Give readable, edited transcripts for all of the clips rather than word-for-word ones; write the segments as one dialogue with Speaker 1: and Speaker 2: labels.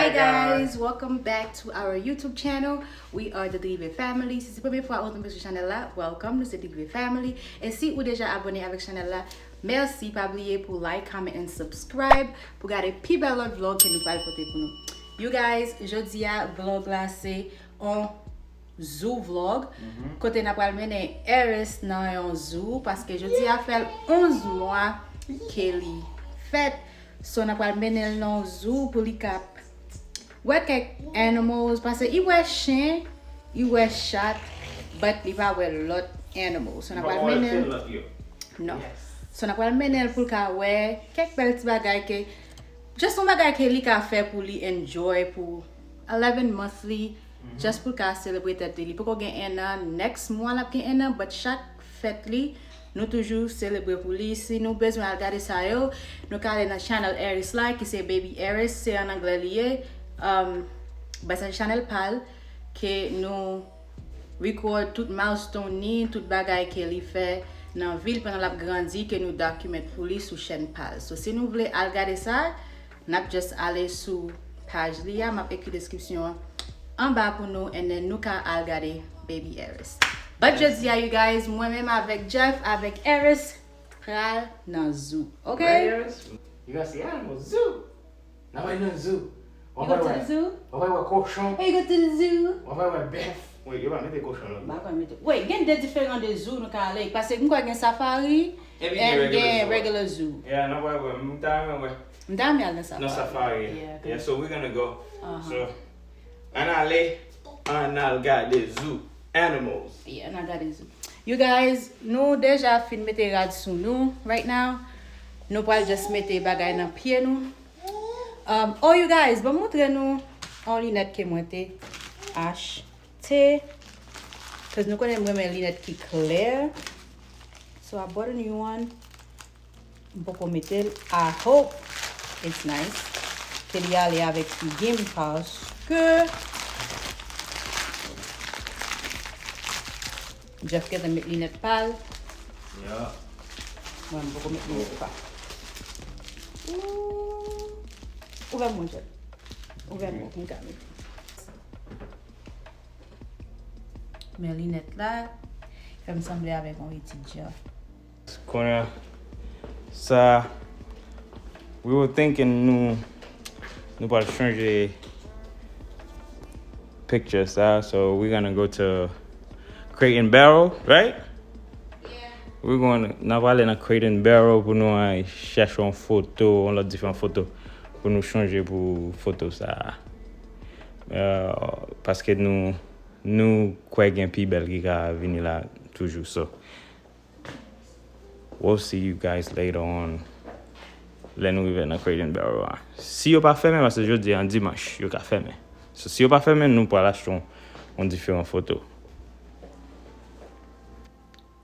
Speaker 1: Hi guys, welcome back to our YouTube channel. We are the 𝐒𝐔𝐁𝐄 family. Si c'est la première fois que vous êtes sur channel là, welcome, nous c'est 𝐒𝐔𝐁𝐄 family. Et si vous déjà abonné avec channel là, merci pas oublier pour like, comment and subscribe pour garder plus belle autre vlog que nous allons porter pour nous. You guys, jeudi à vlog là c'est un zoo vlog. Côté n'a pas mener Eris dans un zoo parce que jeudi a fait 11 mois qu'elle fait. So n'a pas mener dans zoo pour les cap. Ouais quelques animals parce que il ouais chien, il ouais chat, but il pas ouais lot animals. So n'a pas mener non. So n'a pas mener pour ka ouais quelques petits bagages que just un bagage que li ka fait pour li enjoy pour 11 monthly just pour ka célébrer tête li pour qu'on gagne un an next mois là gagne un an but chaque fête li nous toujours célébrer pour lui si nous besoin regarder ça yo nous aller dans channel Eris là qui c'est baby Eris c'est en anglais lié bah c'est channel pal que nous record tout milestone ni tout bagaille qu'il fait dans ville pendant la grandi que nous document pour lui sur chaîne pal so si nous voulons regarder ça n'a juste aller sur page là m'a écrit description en bas pour nous et then nous can regarder baby Eris. But just yeah, you guys, moi-même avec Jeff, avec Eris, pral dans zoo, okay?
Speaker 2: Right, Eris? You gotta see animals, zoo. Now we're in the zoo.
Speaker 1: You go to the zoo?
Speaker 2: On va voir cochon.
Speaker 1: Hey, you go to the zoo?
Speaker 2: On va voir bœuf. Wait, you want me to cochon là?
Speaker 1: Wait, il y a des différents des zoos nous can aller parce que nous avons safari et regular zoo.
Speaker 2: Yeah, no way,
Speaker 1: M'dame al safari.
Speaker 2: No safari. Yeah, so we're gonna go. So, and I'll got the zoo. Animals.
Speaker 1: Yeah, and I got it. You guys, nous déjà fin mette rad sous nous right now. Nous pas just mette bagay dans pied nous. Oh you guys, bon montre nous en lunette que moi t'ai acheté. Cause nous connaissons mes lunettes qui clair. So I bought a new one. Beaucoup mettre. I hope it's nice. Qu'elle y aller avec le game parce que Jeff get the lunettes pâles.
Speaker 2: Yeah.
Speaker 1: Moi, je vais mettre les lunettes pâles. Ouvre-moi, Jeff. Ouvre-moi, mon gars. Mes lunettes là, ça me semblait avec un étudiant.
Speaker 2: Corner. So, we were thinking nous about to changer pictures, so we're gonna go to Crate and Barrel, right?
Speaker 1: Yeah.
Speaker 2: We're going to now aller dans Crate and Barrel pour nous chercher une photo, on a différentes photos pour nous changer pour photo ça. Parce que nous quoi gain plus belle qui va venir là toujours so. We'll see you guys later on. Là nous arriver dans Crate and Barrel. Si vous pas fermé parce que je dis en dimanche, vous pas fermé. So si vous pas fermé, nous pour acheter on différentes photos.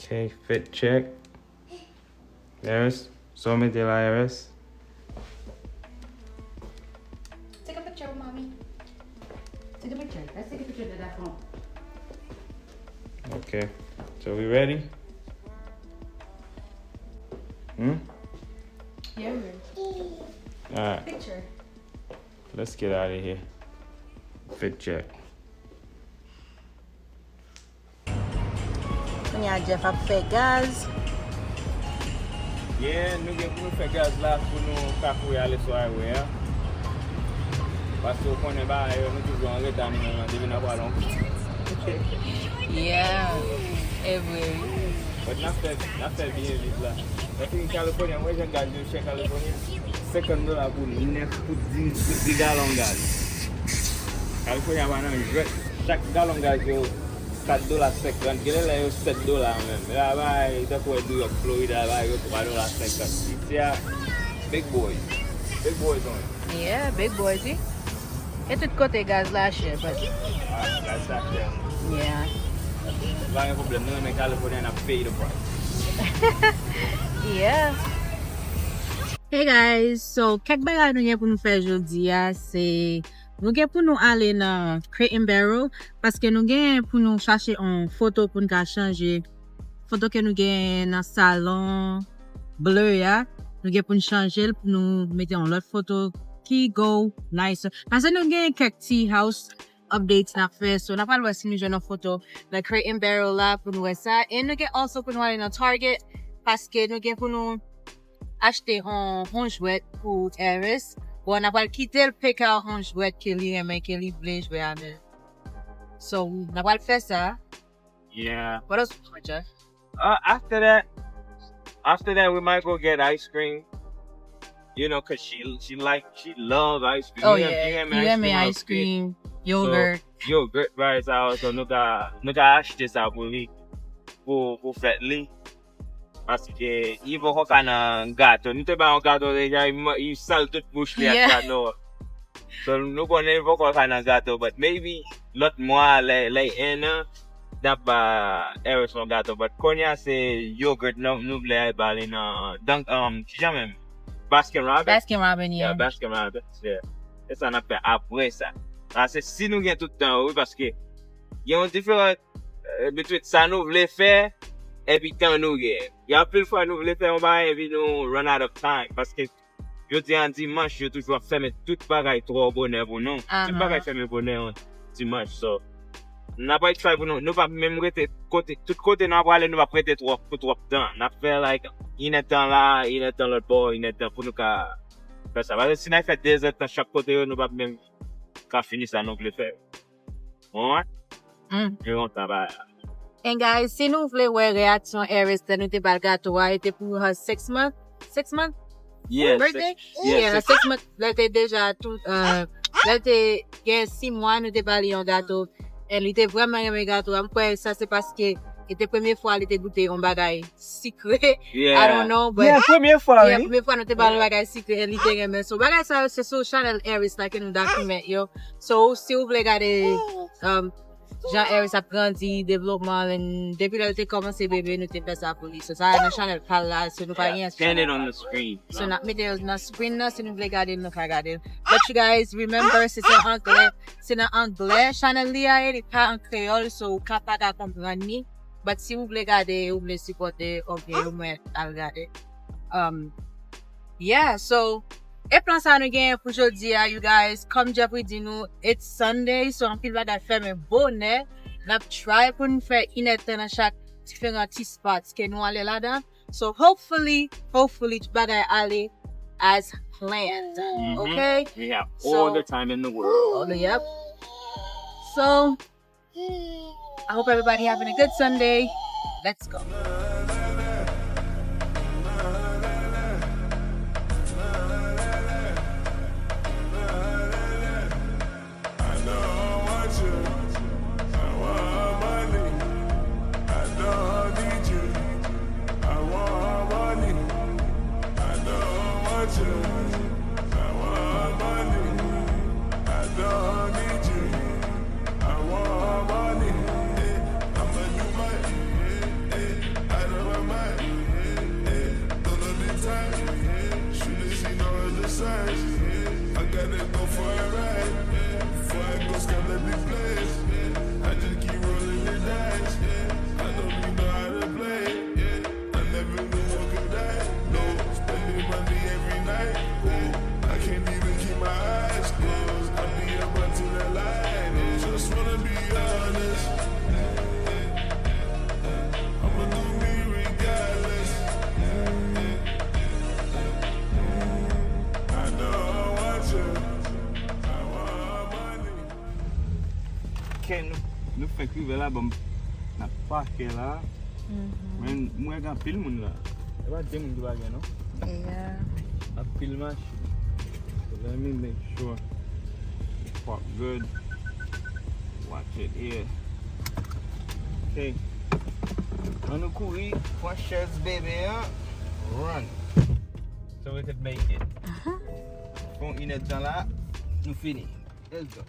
Speaker 2: Okay, fit check. Eris, show me the Eris.
Speaker 1: Take a picture, mommy. Take a picture. Let's take a picture of that phone.
Speaker 2: Okay, so we ready?
Speaker 1: Yeah, we're ready.
Speaker 2: Alright,
Speaker 1: Picture.
Speaker 2: let's get out of here. Fit check.
Speaker 1: Yeah, Jeff a fait gaz.
Speaker 2: Yeah, nous avons fait gaz là pour nous faire aller sur highway. Parce qu'on connaît pas, nous toujours en retard, nous devons avoir long.
Speaker 1: Yeah, everywhere.
Speaker 2: Mais n'a fait bien vite là. Parce qu'en Californie, moi j'ai gagné chez Californie $50 pour 9 pour 10 gallons de gaz. Californie a maintenant chaque gallon de gaz $4.50. Quel est le $7 même? Là-bas, il doit pouvoir dire Florida, là, il doit $3.50. It's big boys. Big boys on it.
Speaker 1: Yeah, big boys, eh? Et tout côté gaz là, cher, but
Speaker 2: That's that cher.
Speaker 1: yeah.
Speaker 2: Pas un problème, nous, mais Californie, on a payé the price.
Speaker 1: Yeah. Hey guys, so quelques bagages nous avons pour nous faire aujourd'hui, c'est nous avons pour nous aller dans Crate and Barrel parce que nous avons pour nous chercher une photo pour nous changer. Photo que nous avons dans le salon bleu, nous avons pour nous changer, pour nous mettre une autre photo
Speaker 3: ki go nicer. Parce nou gen kek tea house updates na fe, so na pal wè si nou jwen nou photo na Crate and Barrel la pou nou wè sa. Et nou gen also pou nou wè nan Target, paske nou gen pou nou achete hon jouet pou Eris. Bon, na pal kite l pick out hon jouet ke li reme, ke li vle jwe ame. So, na pal fe sa.
Speaker 2: Yeah.
Speaker 3: What else we Jeff?
Speaker 2: After that, we might go get ice cream. You know, cause she loves ice cream.
Speaker 3: Oh yeah, you me ice cream, yogurt.
Speaker 2: So, yogurt right sa so nou ka achete sa pou li pou fèt li. Paske yi pou ka nan gato. Nou te ba an gato deja, yi sal tout bouche li at gato. So nou konen yi pou ka nan gato, but maybe lot mwa lay ena. Dap ba Eris on gato, but konya se yogurt nou vle ay bali na ki Baskin Robbins?
Speaker 3: Baskin Robbins, yeah.
Speaker 2: Yeah, Baskin Robbins, yeah. E sa nan pe apre sa. Ase si nou gen tout tan ou, paske yon diferent between sa nou vle fe, epi tan nou gen. Yon pil fwa nou vle fe, on ba epi nou run out of time. Paske yo di an dimanche, yo toujwa feme tout bagay tro bonè pou nou. Tout bagay feme bonè an dimanche, so. N'a pas try pour nous pas même rester côté tout côté n'a pas aller nous pas prêter trop temps n'a fait like il est temps là il est temps l'autre bord il est temps pour nous faire ça parce que si n'a fait 2 heures dans chaque côté nous pas même qu'à finir ça non plus faire ouais et on travaille.
Speaker 3: And guys, si nous voulons voir réaction Eris de nous te bal gâteau était pour her 6 months
Speaker 2: yes
Speaker 3: birthday 6 months là était déjà tout là était 6 mois nous te bal un gâteau. Elle était vraiment aimé gâteau. Après, ça c'est parce que c'était la première fois elle était goûté un bagage secret.
Speaker 2: Yeah.
Speaker 3: I don't know, but
Speaker 2: première fois.
Speaker 3: Yeah, première fois nous était parlé bagage secret. Elle était aimé. So bagage ça c'est sur channel Eris là que nous document yo. So si vous voulez regarder Jean Eris a grandi, développement, and depuis qu'elle était commencé bébé, nous t'ai fait ça pour lui. So ça dans channel parle là, so nous pas rien.
Speaker 2: Stand it on the screen.
Speaker 3: So not mettez on the screen là, si nous voulez regarder, nous regarder. But you guys remember, c'est en anglais, channel là, il est pas en créole, so capable de comprendre ni. But si vous voulez regarder, vous voulez supporter, ok, vous pouvez regarder. Yeah, so. Et plan ça nous gagne pour aujourd'hui, you guys. Comme Jeffrey dit nous, it's Sunday, so on peut pas faire un bonnet. N'a try pour nous faire une dans chaque différents petits spots que nous aller là-dedans. So hopefully, tout bagay aller as planned. Okay?
Speaker 2: We have all the time in the world.
Speaker 3: Yep. So, I hope everybody having a good Sunday. Let's go.
Speaker 2: Nous faisons criver là, bon, n'a pas que là. Mais moi, j'ai un film là. Il va dire que tu non?
Speaker 3: Yeah.
Speaker 2: A film match. So let me make sure it's park good. Watch it here. Okay. On the couille, one shirts, baby, huh? Run. So we could make it. Bon, il est dans là. Nous finissons. Let's go.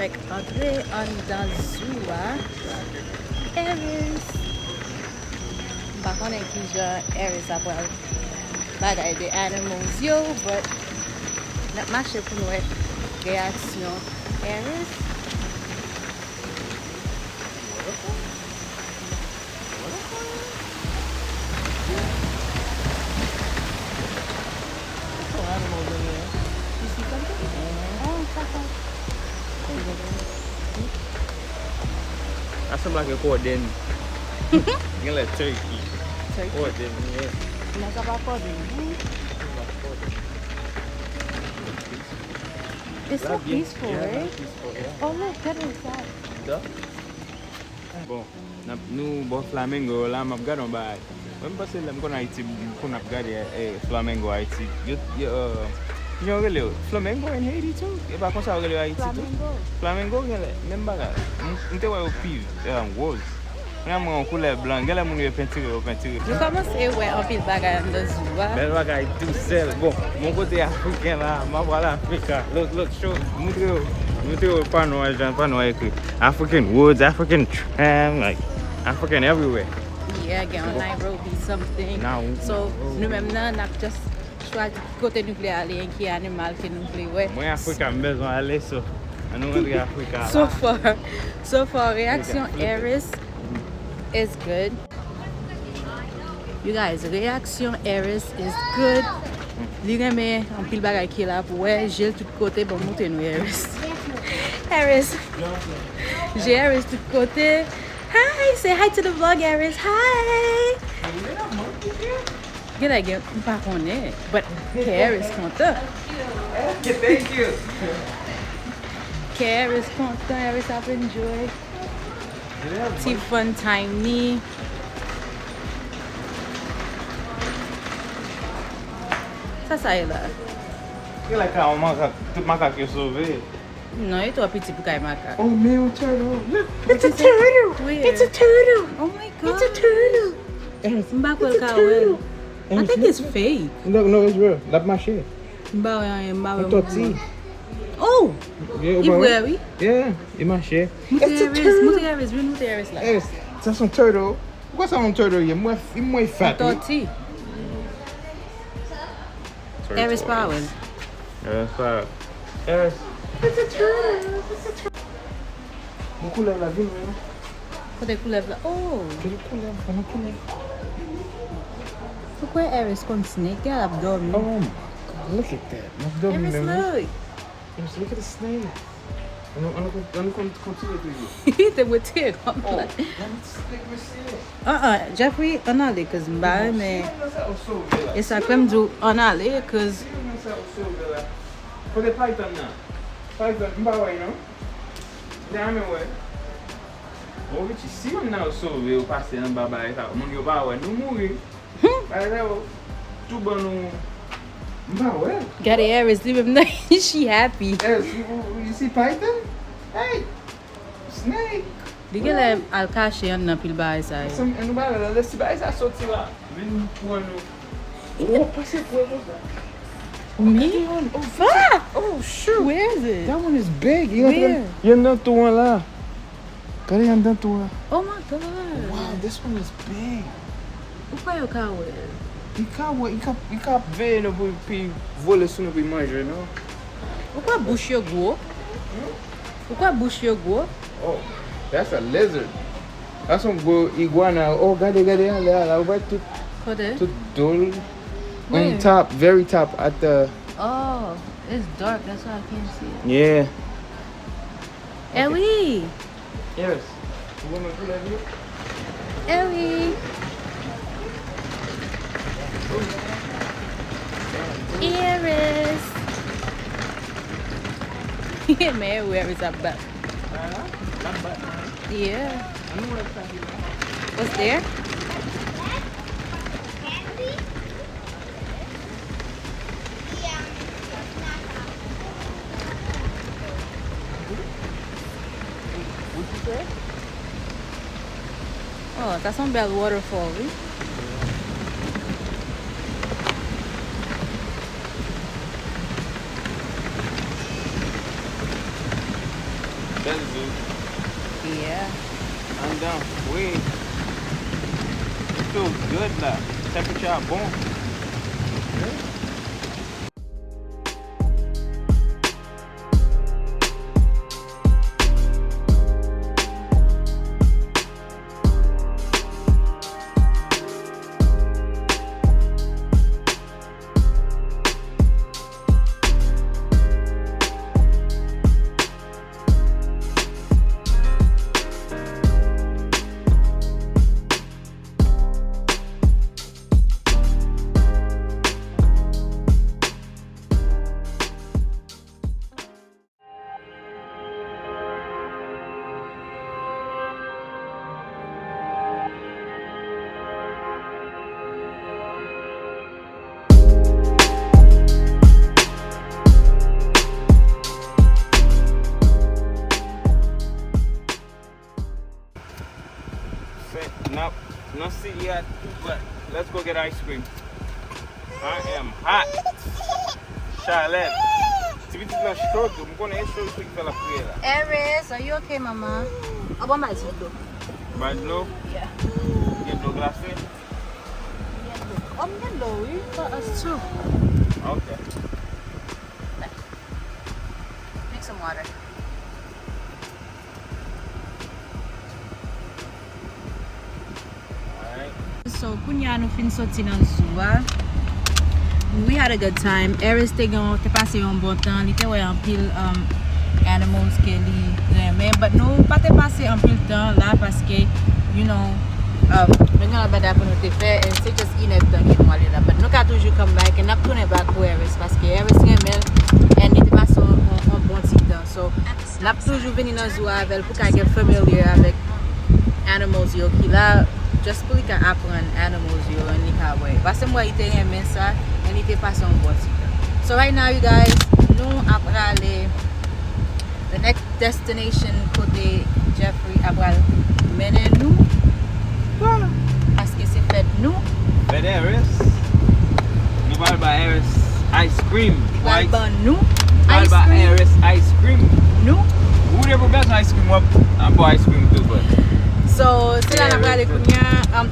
Speaker 1: Fek entre an dan Zua. Eris. Mpa konen ki jan Eris apwel bagay de animals yo, but nap mache pou nou e reaksyon Eris.
Speaker 2: That sounds like a cordon. You can let turkey. Cordon, yeah.
Speaker 1: It's so peaceful,
Speaker 2: Yeah,
Speaker 1: right?
Speaker 2: peaceful, yeah.
Speaker 1: Oh look, that is that.
Speaker 2: Da? Bon, nou bon flamingo la map gade an bay. Mwen pase lem kon Haiti, kon ap gade flamingo Haiti. Yo rele yo, flamingo in Haiti too? E ba kon sa rele yo Haiti too? Flamingo gele, men bagay. Mte wè yo piv, woz. Mwen mwen koule blan, gele moun yo pentire.
Speaker 1: Nou komanse wè an pil bagay an de Zua.
Speaker 2: Bel bagay tou sel. Bon, mon kote Afriken la, ma wala Afrika. Look, show, moutre yo pano ekri. African woods, African tram, like, African everywhere.
Speaker 1: Yeah, gen an Nairobi something. So, nou menm nan ap just chwa kote nou vle ale en ki animal ke nou vle wè.
Speaker 2: Mwen Afrika mbezon ale so. Anou mwen Afrika.
Speaker 1: So far, reaksyon Eris is good. You guys, reaksyon Eris is good. Li reme an pil bagay ki la pou wè, jel tout kote bon mouten nou Eris. Eris. J'ai Eris tout kote. Hi, say hi to the vlog, Eris. Hi. Get again, pa konen, but Eris konta.
Speaker 2: Thank you.
Speaker 1: Eris konta, Eris ap enjoy. Ti fun time ni. Sa e la.
Speaker 2: Ke la ka an tout makak yo sove.
Speaker 1: Non, e to apiti pou kay maka.
Speaker 2: Oh, man, turtle. Look,
Speaker 1: It's a turtle.
Speaker 2: It's a turtle.
Speaker 1: Oh my god.
Speaker 2: It's a turtle.
Speaker 1: Mbakwe ka wel. I think it's fake.
Speaker 2: No, it's real. Lap mache.
Speaker 1: Mbawe.
Speaker 2: Toti.
Speaker 1: Oh!
Speaker 2: Yeah,
Speaker 1: I vwe oui?
Speaker 2: Yeah, e mache.
Speaker 1: Mouti Eris la.
Speaker 2: Yes, ça son turtle. Pourquoi ça mon turtle? Il est moins fat.
Speaker 1: Toti. Eris pa wel.
Speaker 2: Eris. It's a turtle. Mon couleur la vie, man.
Speaker 1: Kote koulev la. Oh!
Speaker 2: Quel couleur?
Speaker 1: Pourquoi Eris kon snake? Gel ap dormi.
Speaker 2: Oh my God, look at that.
Speaker 1: Eris look.
Speaker 2: Eris, look at the snake. On continue to you.
Speaker 1: Te wote kon
Speaker 2: Oh,
Speaker 1: la.
Speaker 2: let me stick with it.
Speaker 1: Jeffrey, an ale kaz mba me. E sa krem djou an ale kaz.
Speaker 2: Kote python nan. Python, mba wè non? Dame wè. O viti, si yon nan sove ou pase nan babay ta, moun yo ba wè, nou mouri. Baye yo, tou ban nou. Mba wè.
Speaker 1: Gade Eris, leave him there. She happy.
Speaker 2: Yes, you see python? Hey, snake.
Speaker 1: Di gele al kache yon nan pil ba sa yo.
Speaker 2: Nou ba wè, lè si ba sa soti la. Vin pou an nou. Oh, pase pou an nou.
Speaker 1: Me?
Speaker 2: Oh,
Speaker 1: Fuck!
Speaker 2: oh, shoot.
Speaker 1: Where is it?
Speaker 2: That one is big.
Speaker 1: Where?
Speaker 2: Yan dan tou an la. Kade yan dan tou an.
Speaker 1: Oh my god.
Speaker 2: Wow, this one is big.
Speaker 1: Ou kwa yo ka we?
Speaker 2: I ka ve nou pou pi vole sou nou pi manje, no?
Speaker 1: Ou kwa bush yo go? Ou kwa bush yo go?
Speaker 2: Oh, that's a lizard. That's some go iguana. Oh, gade yan la. Ou ba
Speaker 1: Kote?
Speaker 2: tout dol.
Speaker 1: Where?
Speaker 2: On top, very top at the...
Speaker 1: Oh, it's dark. That's why I can't see it.
Speaker 2: Yeah.
Speaker 1: Ellie!
Speaker 2: Yes. You want me to let you?
Speaker 1: Ellie! Eris! Man, where is that back? Yeah. What's there? Oh, that's some bad waterfall, oui?
Speaker 2: Oui. It feels good là. Temperature bon. No sit yet, but let's go get ice cream. I am hot. Charlotte. Se você tiver stroke, eu vou nem stroke pela feira.
Speaker 3: Eris, are you okay, mama? I want my tea.
Speaker 2: Mas no?
Speaker 3: Yeah.
Speaker 2: Get no glacé?
Speaker 3: I'm yellow, for us too.
Speaker 2: Okay.
Speaker 3: Drink some water. So, kunya nou fin soti nan zoo, we had a good time. Eris te pase yon bon tan, li te wè an pil animals ke li reme, but nou pa te pase an pil tan la paske, you know, nou gen la bada pou nou te fe, and se just inet tan ki nou wale la, but nou ka toujou come back, and nap toune back pou Eris, paske Eris remel, and li te pase an bon ti tan, so nap toujou veni nan zoo avel pou ka get familiar avek animals yo ki la, just pou li ka apren animals yo and li ka wey. Base mwa ite remen sa and ite pase an bon ti tan. So right now you guys, nou ap rale the next destination kote Jeffrey ap ral mene nou. Paske se fet nou.
Speaker 2: But Eris, nou val ba Eris ice cream.
Speaker 3: Val ba nou
Speaker 2: Val
Speaker 3: ice
Speaker 2: ba
Speaker 3: cream.
Speaker 2: Eris ice cream.
Speaker 3: Nou.
Speaker 2: Who never best ice cream up? I'm for ice cream too, but.
Speaker 3: So, se la nan prale kounya,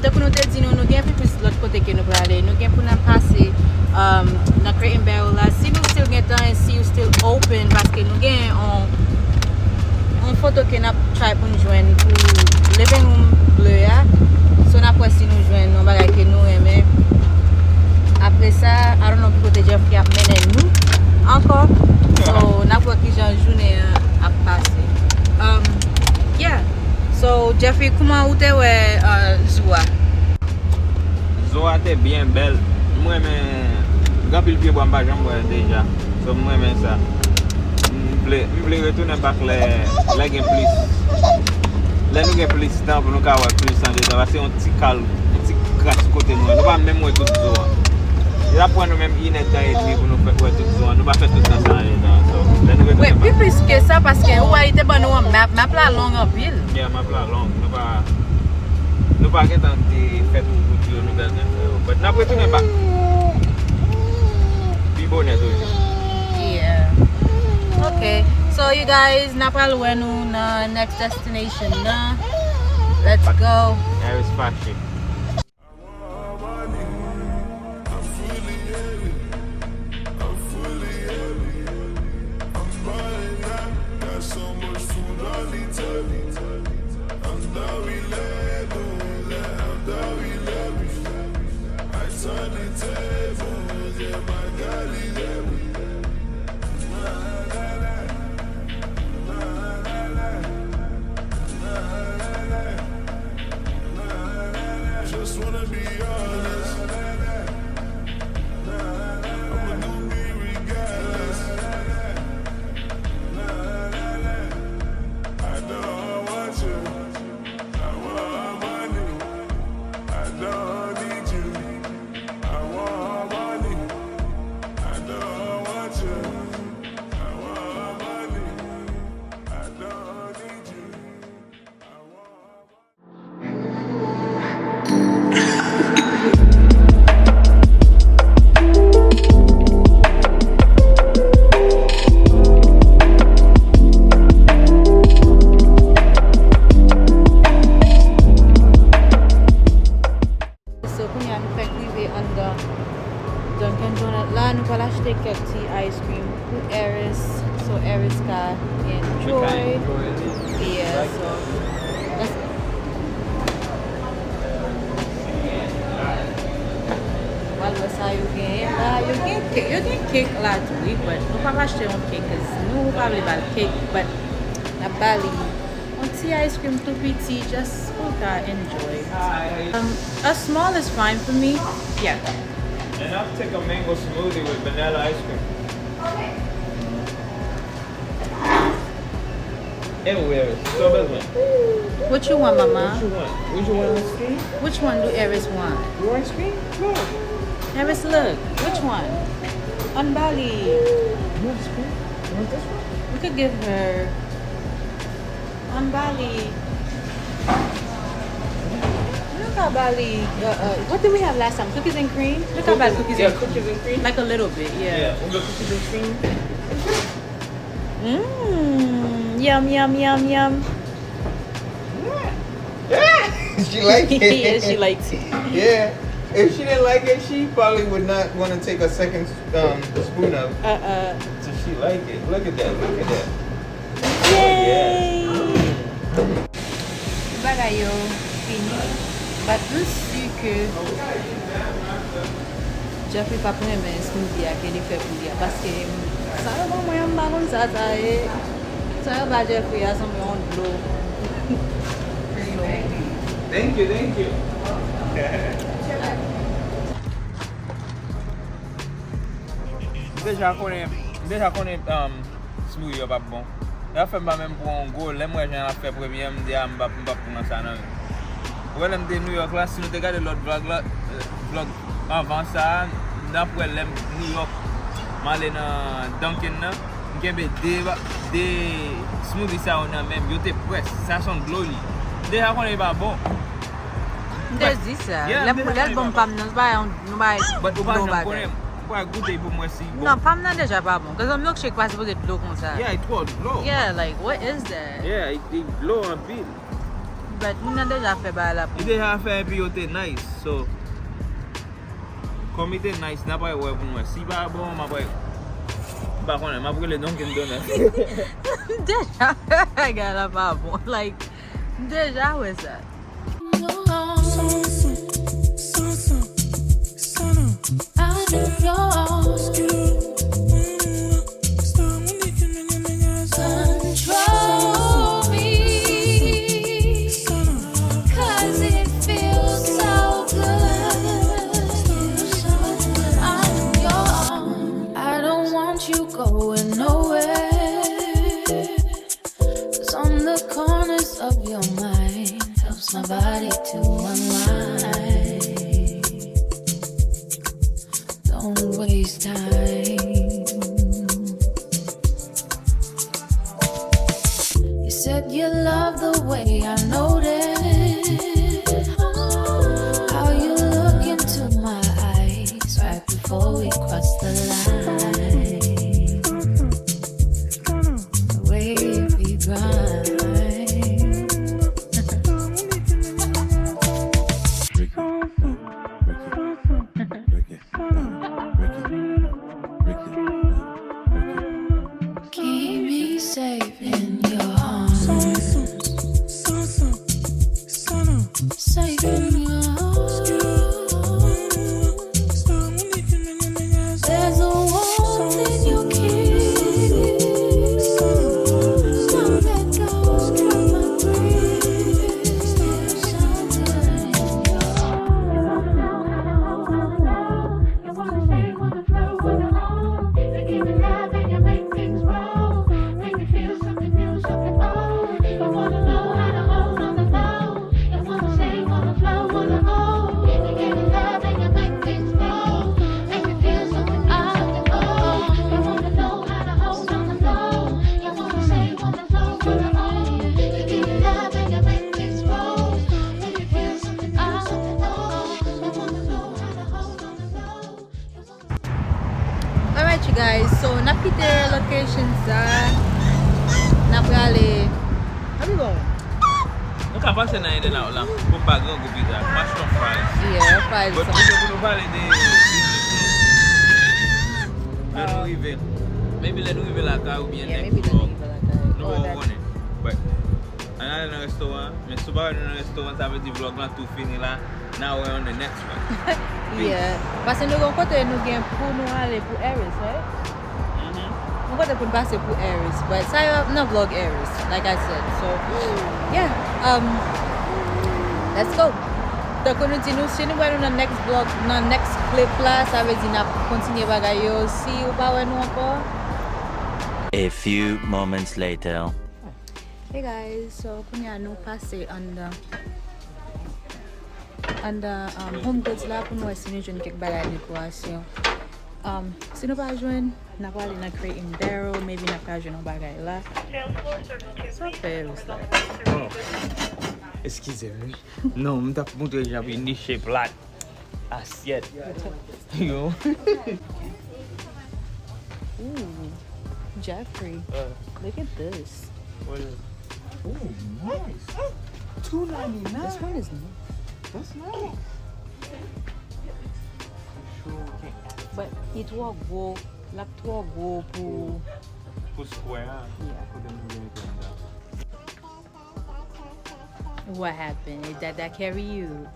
Speaker 3: te pou nou te di nou gen pi plus lot kote ke nou prale, nou gen pou nan pase nan Crate & Barrel la, si nou still gen tan and si you still open, paske nou gen on foto ke nap try pou nou jwen pou living room bleu ya, so nap wè si nou jwen nou bagay ke nou eme. Apre sa, I don't know ki kote Jeffrey ap menen nou, ankon, so nap wè ki jan jounen ap pase. Yeah. So, Jeffrey, kouman ou te wè Zoua?
Speaker 2: Zoua te bien bel. Mwen men, gampil piye bwa mba jan mwen deja. So mwen men sa. Mwen vle retounen bak le gen plis. Le nou gen plis tan pou nou ka wè plis an deja. Vase yon ti kal, yon ti kras kote nou. Nou pa mwen mwen tout Zoua. La pou an nou men inet ta etni pou nou fè tout Zoua. Nou pa fè tout san san deja.
Speaker 3: Wè, pi plus ke sa, paske ou a ite ban nou an map la long an pil.
Speaker 2: Yeah, map la long. Nou pa gen tan te fet ou kout yo nou bel gen fe yo. But nap retounen bak. Pi bonet ouje.
Speaker 3: Yeah. Okay. So you guys, nap pral wè nou na next destination na. Let's go.
Speaker 2: Eris Fashi.
Speaker 3: Dunkin' Donut là, nous allons acheter quelques petits ice cream pour Eris. So Eris can enjoy. Yeah, so let's go. While we're saying you can cake a lot to eat, but nous pas acheter un cake because nous probably buy cake, but na Bali. On tea ice cream too pretty, just enjoy. A small is fine for me. Yeah.
Speaker 2: And I'll take a mango smoothie with vanilla ice cream. Everywhere. So bad.
Speaker 3: What you want, Mama?
Speaker 2: What you want? What you want ice cream?
Speaker 3: Which one do Eris want?
Speaker 2: You want ice cream? No.
Speaker 3: Eris, look. Which one? On Bali.
Speaker 2: You want ice cream? You want this one?
Speaker 3: We could give her on Bali. Look how Bali. What did we have last time? Cookies and cream. Look how Bali cookies and cream.
Speaker 2: Cookies and cream.
Speaker 3: Like a little bit, yeah.
Speaker 2: Yeah. Cookies and cream.
Speaker 3: Mmm. Yum yum yum yum.
Speaker 2: She likes it.
Speaker 3: Yeah, she likes it.
Speaker 2: Yeah. If she didn't like it, she probably would not want to take a second spoon of it. So she like it. Look at that. Look at that.
Speaker 3: Yay! Bagayo fini. But je suis que Jeffrey pas prendre mes smoothie à qu'elle fait pour dire parce que ça va moi en bas comme ça ça va Jeffrey à son de l'eau.
Speaker 2: Thank you, thank you. Déjà connaît smoothie pas bon. La fait pas même pour un go, les moi j'ai fait premier me dire m'pa pour ça non. Ouais, l'aime de New York là, si nous regardez l'autre vlog avant ça, d'après l'aime New York, m'aller dans Dunkin' là, m'kembe des smoothie ça on a même yo te presse, ça son glory. Déjà connaît pas bon.
Speaker 3: Desde ça. L'album pas nous va
Speaker 2: But ou pas j'en connais. Pas goûter pour moi si.
Speaker 3: Non, pas maintenant déjà pas bon. Parce que le milkshake pas supposé être l'eau comme ça.
Speaker 2: Yeah, it was low.
Speaker 3: Yeah, like what is that?
Speaker 2: Yeah, it low en pile.
Speaker 3: But nous avons déjà fait par là.
Speaker 2: Il déjà fait et puis il était nice. So comme il était nice, n'a pas ouais pour moi. Si pas bon, m'a pas par contre, m'a brûlé donc il me donne.
Speaker 3: Déjà, regarde pas bon. Like déjà ouais ça.
Speaker 4: My body to unwind. Don't waste time. You said you love the way I noticed how you look into my eyes right before we cross the line. The way we grind.
Speaker 3: Guys, so napite locations napale. How we going?
Speaker 2: ka pase nan eden out la. Pou pa gran go pizza. Mashed up fries.
Speaker 3: Yeah, fries.
Speaker 2: But pou nou pale de business. Maybe let nous vivre la ka ou bien
Speaker 3: Yeah,
Speaker 2: next
Speaker 3: maybe
Speaker 2: vlog.
Speaker 3: the
Speaker 2: Nou va konen. But another nan restaurant. Men sou ba nan restaurant sa ve di vlog lan tout fini la. Now we're on the next one.
Speaker 3: Yeah. Parce nou gon kote nou gen pou nou ale pou Eris, right? I'm going to put back to Eris, but I'm not vlog Eris, like I said. So yeah, let's go. Donc nous disons si nous voyons dans next vlog, dans next clip là, ça veut dire n'a continuer bagay yo si ou pas ouais nous encore.
Speaker 5: A few moments later.
Speaker 1: Hey guys, so kunya nou passe under home goods là pour nous essayer de jouer quelques bagages de décoration. Si nous pas jouer, n'a pas aller dans creating barrel, maybe n'a pas jouer dans bagages là. Ça fait ça.
Speaker 2: Oh. Excusez-moi. Non, je t'ai montré j'avais une shape là. Assiette. Yo.
Speaker 1: Ooh, Jeffrey, look at this.
Speaker 2: What is it?
Speaker 6: Oh, nice. $2.99.
Speaker 1: This one is new.
Speaker 6: That's nice.
Speaker 1: But it will go, like it will go pour.
Speaker 2: For square.
Speaker 1: Yeah. What happened? Did that carry you?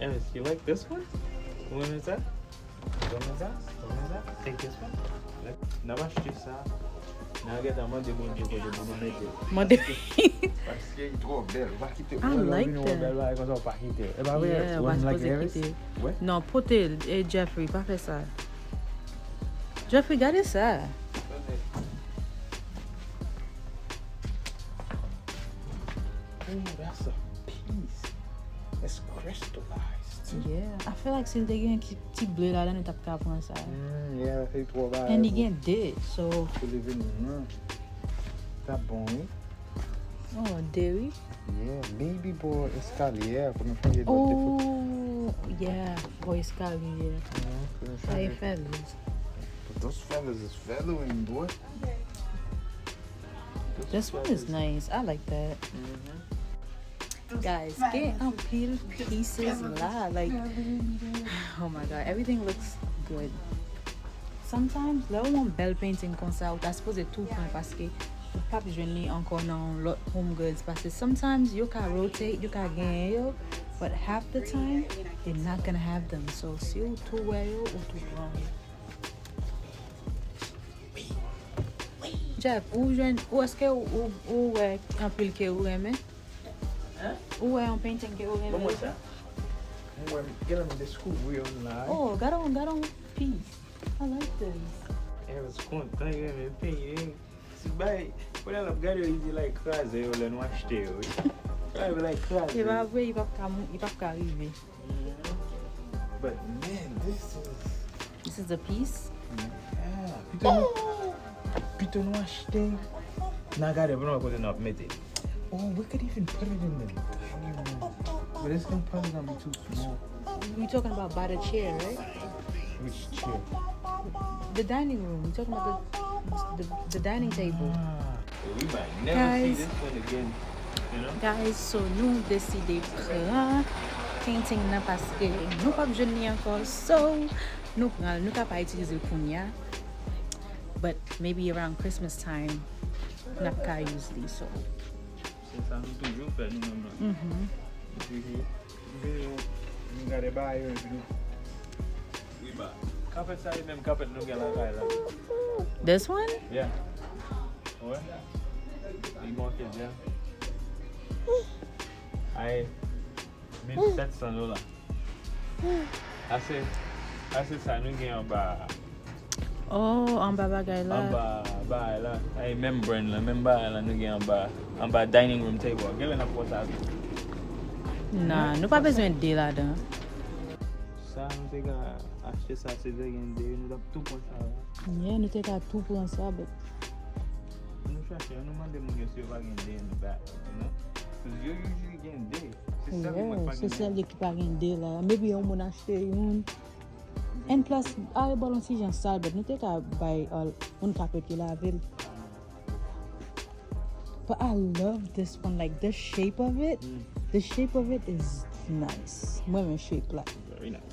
Speaker 2: Eris, you like this one? One is that? One is that? One is that? Take this one. Now watch this out. Now get a Monday bon Dieu pour de bon mettre.
Speaker 1: Monday.
Speaker 6: Parce qu'il est trop belle. Va quitter.
Speaker 1: I like that.
Speaker 2: Yeah,
Speaker 1: Ouais,
Speaker 2: like
Speaker 1: supposé
Speaker 2: Eris?
Speaker 1: quitter.
Speaker 2: Ouais.
Speaker 1: Non, potel et Jeffrey, pas fait ça. Jeffrey, regardez ça.
Speaker 6: Oh, that's a piece. It's crystallized.
Speaker 1: Yeah, I feel like since they get petit bleu là, on tape cap on ça.
Speaker 6: Yeah, c'est trop belle.
Speaker 1: And again did so.
Speaker 6: Pour lever nos mains. Tá bom, hein?
Speaker 1: Oh, dairy.
Speaker 6: Yeah, baby boy escalier. Pour nous changer de
Speaker 1: Oh, yeah, boy scally, yeah. Hey, fellas.
Speaker 6: Those feathers is feathering, boy.
Speaker 1: This one is nice. I like that. Guys, get peel pieces live. Like, oh my god, everything looks good. Sometimes, là où on belle painting comme ça, ou t'as supposé tout prendre parce que ou pas besoin encore dans l'autre home goods parce que sometimes you can rotate, you can gain yo, but half the time they're not gonna have them. So si ou tout ouais yo ou tout prend. Jeff, où est-ce que où est un pile que vous aimez? Où est un painting que vous aimez?
Speaker 2: Vamos lá.
Speaker 6: Get them the school we online.
Speaker 1: Oh, got on piece. I like this.
Speaker 2: Eris conta, eu peguei. Se vai, por ela pegar eu ia like casa, eu lá não achei hoje. Vai like casa.
Speaker 1: Il va pas arriver.
Speaker 6: But man,
Speaker 1: This is a piece.
Speaker 6: yeah. Peter no achei.
Speaker 2: Na cara, eu não vou poder não meter.
Speaker 6: Oh, we could even put it in the dining room. But it's gonna probably gonna be too small.
Speaker 1: We're talking about by the chair, right?
Speaker 6: Which chair?
Speaker 1: The dining room. We're talking about the dining table.
Speaker 2: We might never
Speaker 1: Guys.
Speaker 2: see this one again. You know?
Speaker 1: Guys, so nous décidons prendre painting là parce que nous pas besoin ni encore. So nous pas utiliser le punya. But maybe around Christmas time, not can use these. So.
Speaker 2: C'est ça, nous toujours faire nous même.
Speaker 6: You gotta buy it.
Speaker 2: Oui bah. Carpet ça même carpet nous gagne la là.
Speaker 1: This one?
Speaker 2: Yeah. Ouais. Il manque bien. Ay, $1,700. Assez ça nous gagne en bas.
Speaker 1: Oh, en bas bagay là.
Speaker 2: En bas là. Ay membrane là, même bas là nous gagne en bas dining room table. Quel est la porte ça?
Speaker 1: Non, nous pas besoin de là-dedans.
Speaker 2: Ça nous t'ai acheter ça c'est de gagner nous avons tout pour ça.
Speaker 1: Yeah, nous t'ai tout pour ça, but
Speaker 2: Nous cherchons, nous demandons mon si on va gagner in the back, you know? Because you're usually getting day. C'est ça
Speaker 1: yeah, c'est celle qui pas gagner là. Maybe on va acheter une. And plus, à bon si j'en salle, but nous t'ai buy un carpet qui la ville.
Speaker 3: But I love this one, like the shape of it. The shape of it is nice. Women shape like.
Speaker 2: Very nice.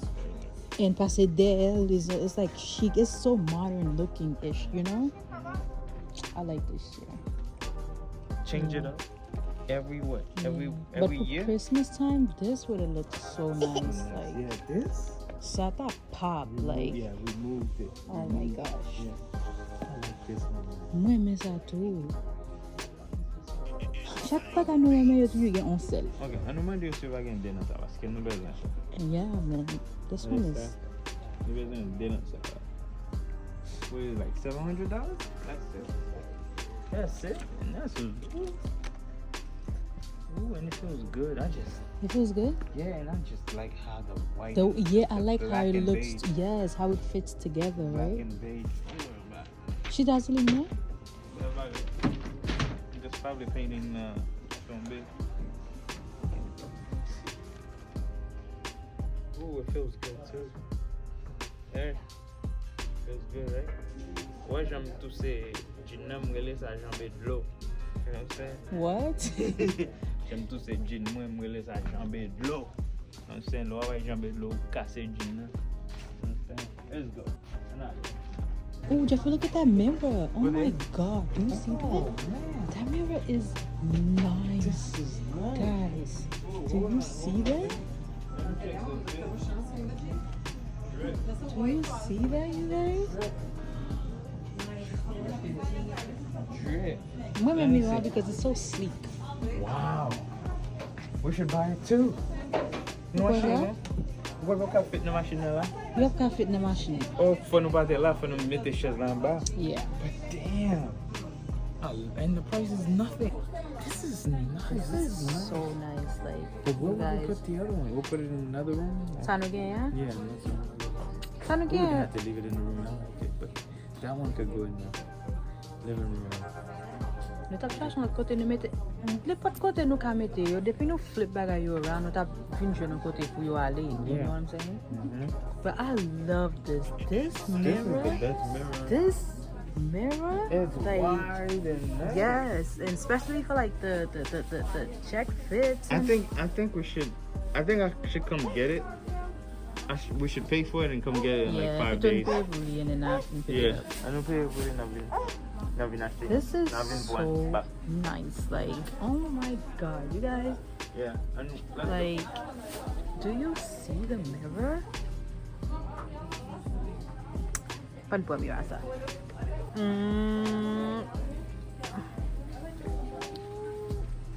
Speaker 3: And Pasadel is it's like chic. It's so modern looking ish, you know. I like this year.
Speaker 2: Change it up every what? Every
Speaker 3: But for
Speaker 2: year.
Speaker 3: Christmas time, this would have looked so nice. Like
Speaker 6: Yeah, this?
Speaker 3: Sata pop, like
Speaker 6: Yeah, we moved it.
Speaker 3: oh my gosh.
Speaker 6: Yeah. I like this one.
Speaker 3: Moi mais ça tout. Chaque fois que nous aimons, you get on sale.
Speaker 2: Ok, an nou mande yo se va gen denan sa, paske nou bezan sa.
Speaker 3: Yeah, man. This one is.
Speaker 2: Nou bezan denan sa. What is it, like $700? That's it. That's it. And that's ooh, and it feels good.
Speaker 3: It feels good.
Speaker 2: Yeah, and I just like how the white.
Speaker 3: I like how
Speaker 2: black
Speaker 3: it
Speaker 2: and
Speaker 3: looks.
Speaker 2: beige.
Speaker 3: Yes, how it fits together,
Speaker 2: Black
Speaker 3: right?
Speaker 2: and beige.
Speaker 3: She does it more.
Speaker 2: Just probably painting some bit. Ooh, it feels good too. Yeah, feels good, right? Moi j'aime tout ces jeans là, me laisse à jambe de l'eau. You know what I'm saying?
Speaker 3: What?
Speaker 2: J'aime tous ces jeans, moi me laisse à jambe de l'eau. You know what I'm saying? L'eau avec jambe de l'eau, casser jeans là. You know what I'm saying? Let's go.
Speaker 3: Oh, Jeffrey, look at that mirror. Oh
Speaker 2: What
Speaker 3: my
Speaker 2: is-
Speaker 3: God, do you see that? That mirror is nice.
Speaker 6: This is nice.
Speaker 3: Guys, do you see that? Do you see that, you guys?
Speaker 2: Drip.
Speaker 3: Women mirror because it's so sleek.
Speaker 2: Wow. We should buy it too. No
Speaker 3: What,
Speaker 2: machine,
Speaker 3: yeah?
Speaker 2: eh? What can fit in the machine là?
Speaker 3: You have can fit in the machine.
Speaker 2: Oh, for nous pas là, for nous mettre choses là en bas.
Speaker 3: Yeah.
Speaker 2: But damn. And the price is nothing. This is nice.
Speaker 3: This is so nice, like,
Speaker 2: But where
Speaker 3: you
Speaker 2: would we
Speaker 3: guys.
Speaker 2: put the other one? We'll put it in another room?
Speaker 3: San again, yeah?
Speaker 2: Yeah, that's one.
Speaker 3: San
Speaker 2: We wouldn't
Speaker 3: again.
Speaker 2: have to leave it in the room. I like it, but that one could go in the living room.
Speaker 3: Nous tap cherché notre côté, nous mettons. Les pas de côté nous ka mettre yo. Depuis nous flip bagay yo around, nous tap fin jouer notre côté pour yo aller. You
Speaker 2: Yeah.
Speaker 3: know what I'm saying?
Speaker 2: Mm-hmm.
Speaker 3: But I love this. This
Speaker 2: This is the
Speaker 3: mirror.
Speaker 2: best mirror.
Speaker 3: This mirror.
Speaker 2: It's
Speaker 3: like,
Speaker 2: wide and nice.
Speaker 3: yes, and especially for like the check fits.
Speaker 2: I
Speaker 3: and-
Speaker 2: think I should come get it. We should pay for it and come get it in like 5
Speaker 3: it
Speaker 2: days.
Speaker 3: don't pay really and then I can pick it
Speaker 2: Yeah,
Speaker 3: up.
Speaker 2: I don't pay for it.
Speaker 3: This is so nice. Like, oh my God, you guys.
Speaker 2: Yeah, I know.
Speaker 3: Like, do you see the mirror? Pan po mi rasa.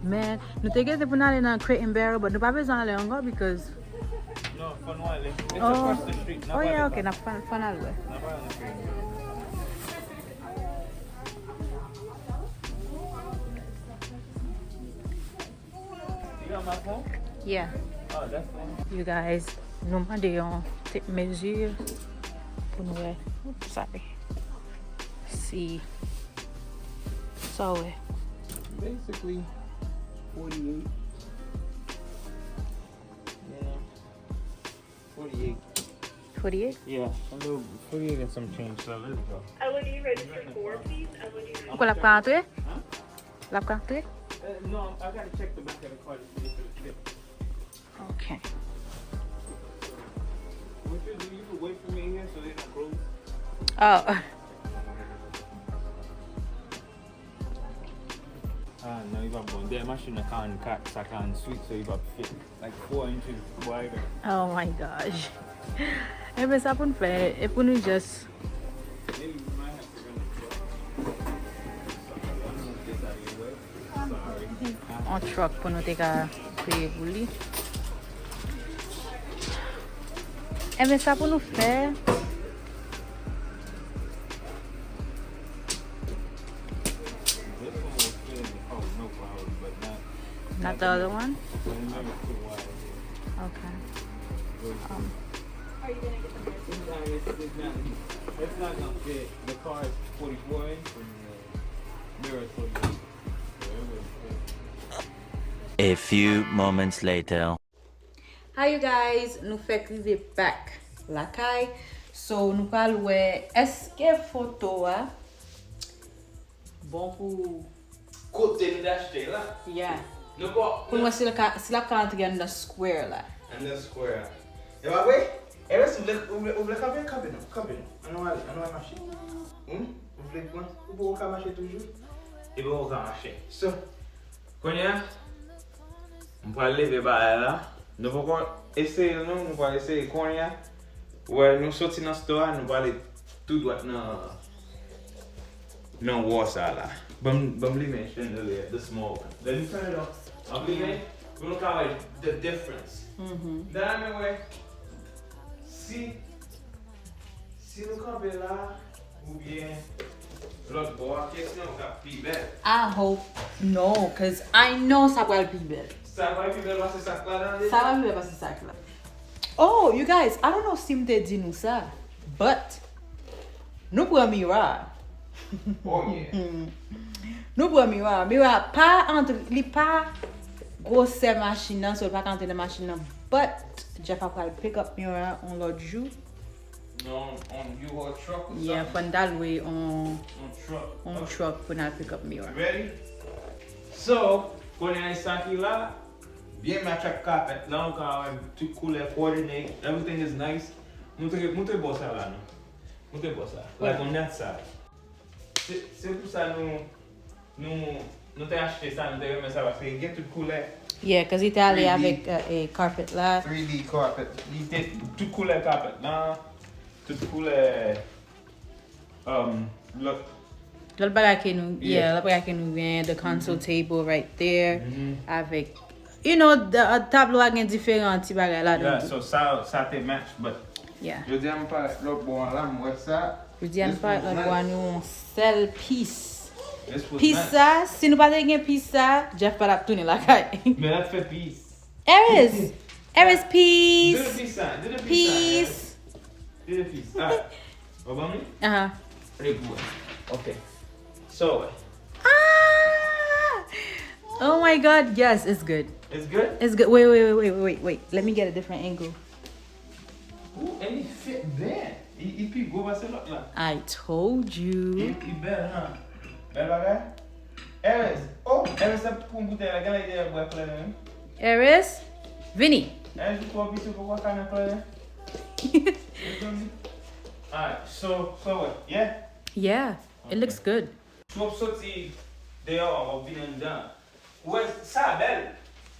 Speaker 3: Man, nu te get the punale na Crate and Barrel, but nu pa bezan ale ango because.
Speaker 2: No, Funwale. It's
Speaker 3: Oh,
Speaker 2: across the street.
Speaker 3: oh yeah, okay, na fanal we.
Speaker 2: You got my phone?
Speaker 3: Yeah,
Speaker 2: Oh, that's fine.
Speaker 3: you guys, nou mande yon tip mesure pou nou we. Oops, sorry. See. So we.
Speaker 2: Basically, 48. Yeah, 48.
Speaker 3: 48?
Speaker 2: Yeah, a little 48 and some change. So let's go.
Speaker 3: Kou lap ka antre? Lap ka antre?
Speaker 2: No, I gotta check the back of the car to see if it's fit.
Speaker 3: Okay.
Speaker 2: What you do? You can wait for me here so they don't close.
Speaker 3: Oh.
Speaker 2: No, you got one. That machine can't sweet, so you got fit like 4 inches wider.
Speaker 3: Oh my gosh. Ebe sa pou nou fe, e pou nou just
Speaker 2: Maybe we might have to run the truck. Sorry, I don't know if this out of your way. Sorry.
Speaker 3: an truck pou nou te ka kreye pou li. Ebe sa pou nou fe.
Speaker 2: This one will fit in the car with no problem, but
Speaker 3: Not the other one?
Speaker 2: maybe it's too wide.
Speaker 3: Okay.
Speaker 2: Sometimes it's not gonna fit. The car is 44 inch and the mirror is 48. So it would fit.
Speaker 5: A few moments later.
Speaker 1: Hi you guys, nou fek rive back lakay. So nou pal we eske photo a bon pou
Speaker 2: côté nous d'acheter là.
Speaker 3: Yeah.
Speaker 2: Nous pas.
Speaker 3: Pour moi, c'est la carte qui est dans le square là.
Speaker 2: And the square. Et bah oui, Eris, vous voulez camper non? On va marcher. Vous voulez prendre? Vous pouvez marcher toujours? Et bien, on va marcher. So, quand on va lever là. Nous allons essayer, nous allons essayer quand ouais, nous sortons dans le store, nous allons aller tout droit dans le water là. Bon, les mention the small one. Then you turn it off. Okay, we look at like the difference. Then I mean, where si nous campons là, ou bien l'autre bord, qu'est-ce qu'on va plus belle?
Speaker 3: I hope no, because I know ça va être belle.
Speaker 2: Ça va plus belle parce que ça là dans les.
Speaker 3: Ça va être belle parce que ça là. Oh, you guys, I don't know si m'te dit nous ça, but nous prenons miroir.
Speaker 2: Oh yeah.
Speaker 3: Nous prenons miroir pas entre les pas grosse machine, so pas quand la machine, but Jeff a pick up miroir on l'autre jour.
Speaker 2: Non, on you or truck or
Speaker 3: Yeah,
Speaker 2: something?
Speaker 3: from that way on
Speaker 2: On truck.
Speaker 3: truck when I pick up mirror.
Speaker 2: Ready? So, when I start là, bien match up carpet, là on a tout couleur coordinate, everything is nice. Montre bon ça là, non? Montre bon ça. Like on that side. C'est pour ça nous t'ai acheté ça, nous t'ai remis ça parce qu'il y a tout couleur.
Speaker 3: Yeah, because il était allé avec a carpet là.
Speaker 2: 3D carpet. Il était tout couleur carpet là, tout couleur look.
Speaker 3: Le bagage que nous,
Speaker 2: Yeah.
Speaker 3: le bagage que nous vient, the console table right there, avec, you know, the tableau a différents petits bagages là.
Speaker 2: Yeah, so ça te match, but
Speaker 3: Yeah.
Speaker 2: je dis pas l'autre bon là, moi ça.
Speaker 3: Je dis à pas le bois nous seul piece.
Speaker 2: This was
Speaker 3: Pizza, si nous pas gagner pizza, Jeff pas tourner la caille.
Speaker 2: Mais là fait peace.
Speaker 3: Eris, Eris
Speaker 2: Do
Speaker 3: peace,
Speaker 2: the peace sign. Do the peace
Speaker 3: peace.
Speaker 2: sign. Do the peace. Alright. About me? Very good. Okay. So,
Speaker 3: Ah! Oh my God, yes, it's good.
Speaker 2: it's good?
Speaker 3: It's good. Wait. Let me get a different angle.
Speaker 2: Ooh, and it fit there. Il peut go passer l'autre là.
Speaker 3: I told you.
Speaker 2: Il belle, hein? Belle bagage? Eris. Oh, Eris a pour une bouteille. La gale idée à boire plein de
Speaker 3: Eris, Vinny.
Speaker 2: Eris, tu peux habiter pour quoi canne plein Alright, so what? Yeah?
Speaker 3: Yeah, it looks good.
Speaker 2: Swap sorti dehors, on vient dedans. Ouais, ça belle.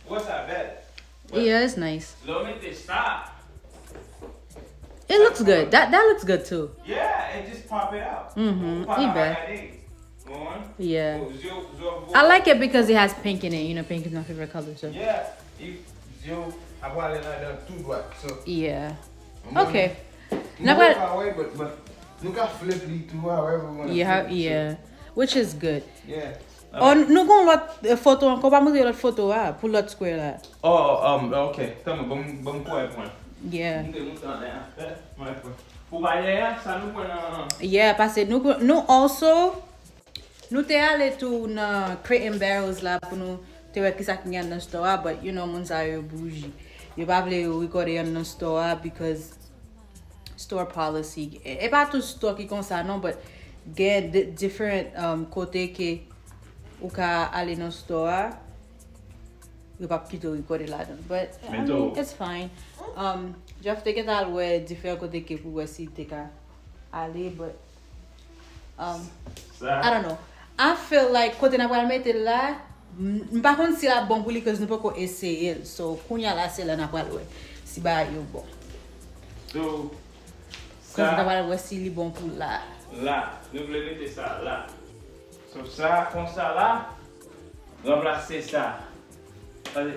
Speaker 2: Ouais, ça belle. Ouais.
Speaker 3: Yeah, it's nice.
Speaker 2: L'homme était ça.
Speaker 3: It looks good. That looks good too.
Speaker 2: Yeah, and just pop it out.
Speaker 3: He bad. Yeah. I
Speaker 2: I
Speaker 3: like it because it has pink in it. You know, pink is my favorite color. So
Speaker 2: Yeah. I want it like that too, but so.
Speaker 3: yeah.
Speaker 2: I'm
Speaker 3: Okay.
Speaker 2: Now,
Speaker 3: Now, but
Speaker 2: away, but look at flip it to however we want.
Speaker 3: yeah, which is good.
Speaker 2: Yeah.
Speaker 3: Oh, nous avons l'autre photo encore pas montrer l'autre photo là pour l'autre square là.
Speaker 2: Okay. Tell me, bon point.
Speaker 3: Yeah.
Speaker 2: Pour aller, ça nous prend.
Speaker 3: Yeah, parce que nous also nous t'es allé tout na Crate and Barrels là pour nous te voir qui ça qui dans store, but you know mon ça yo bougie. You pas voulu recorder dans store because store policy. Et pas tout store qui comme ça non, but get different côté que ou ka aller dans store. You pas quitter recorder là dedans, but I mean, it's fine. Jeff take it all way different côté que pour si te ka aller, but I don't know. I feel like côté n'a pas mettre là, par contre si la bon pour lui que nous pas ko essayer. So kounya là c'est là n'a pas ouais. Si ba yo bon.
Speaker 2: So,
Speaker 3: Parce que n'a pas si li bon pour là.
Speaker 2: Là, nous voulons mettre ça là. So ça, comme ça là, remplacer ça.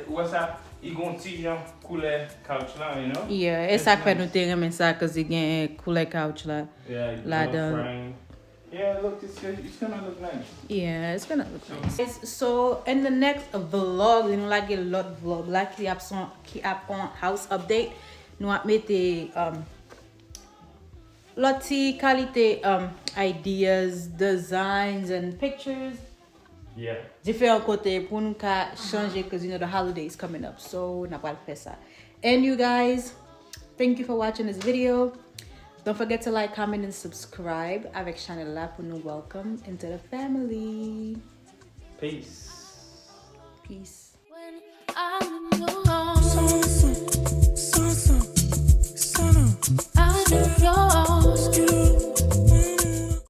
Speaker 2: Ouais ça, il y a un petit genre couleur couch là, you know?
Speaker 3: Yeah, et ça fait nous te remen ça cause il gagne couleur couch là.
Speaker 2: Yeah,
Speaker 3: Là
Speaker 2: no
Speaker 3: dedans.
Speaker 2: frame. Yeah, look, it's gonna look nice.
Speaker 3: Yeah, it's gonna look nice. So in the next vlog, you know, like a lot vlog, like qui apon house update, nous a mettre lots qualité ideas, designs and pictures.
Speaker 2: Yeah.
Speaker 3: Different côté pour nous changer because you know the holidays coming up. So n'a pas faire ça. And you guys, thank you for watching this video. Don't forget to like, comment, and subscribe. Avec channel là pour nous welcome into the family.
Speaker 6: Peace.
Speaker 1: Peace.